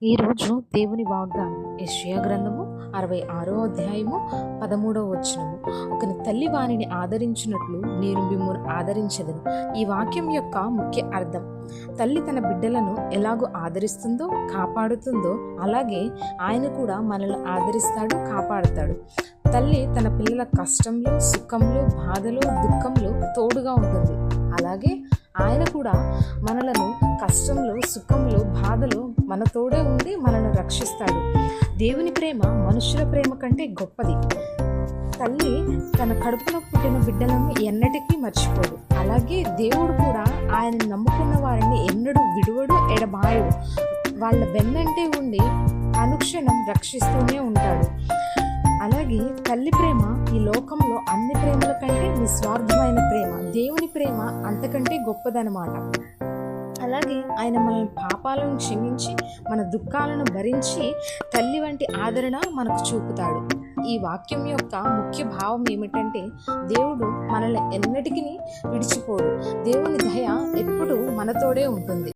ఈరోజు దేవుని వాగ్దానం యెషయా గ్రంథము 66వ అధ్యాయము 13వ వచనము. ఒకని తల్లి వానిని ఆదరించినట్లు నేను మిమ్మును ఆదరించెదను. ఈ వాక్యం యొక్క ముఖ్య అర్థం, తల్లి తన బిడ్డలను ఎలాగో ఆదరిస్తుందో కాపాడుతుందో అలాగే ఆయన కూడా మనల్ని ఆదరిస్తాడు, కాపాడుతాడు. తల్లి తన పిల్లల కష్టంలో, సుఖంలో, బాధలో, దుఃఖంలో తోడుగా ఉంటుంది. అలాగే ఆయన కూడా మనలను కష్టంలో, సుఖంలో, బాధలో మన తోడే ఉండి మనల్ని రక్షిస్తాడు. దేవుని ప్రేమ మనుషుల ప్రేమ కంటే గొప్పది. తల్లి తన కడుపులో పుట్టిన బిడ్డలను ఎన్నటికీ మర్చిపోదు. అలాగే దేవుడు కూడా ఆయన నమ్ముకున్న వారిని ఎన్నడూ విడువడు, ఎడబాయడు. వాళ్ళ వెన్నంటే ఉండి అనుక్షణం రక్షిస్తూనే ఉంటాడు. అలాగే తల్లి ప్రేమ ఈ లోకంలో అన్ని ప్రేమల కంటే నిస్వార్థమైన ప్రేమ. దేవుని ప్రేమ అంతకంటే గొప్పదనమాట. అలాగే ఆయన మన పాపాలను క్షమించి మన దుఃఖాలను భరించి తల్లి వంటి ఆదరణ మనకు చూపుతాడు. ఈ వాక్యం యొక్క ముఖ్య భావం ఏమిటంటే, దేవుడు మనల్ని ఎన్నటికీ విడిచిపోడు. దేవుని దయ ఎప్పుడూ మనతోడే ఉంటుంది.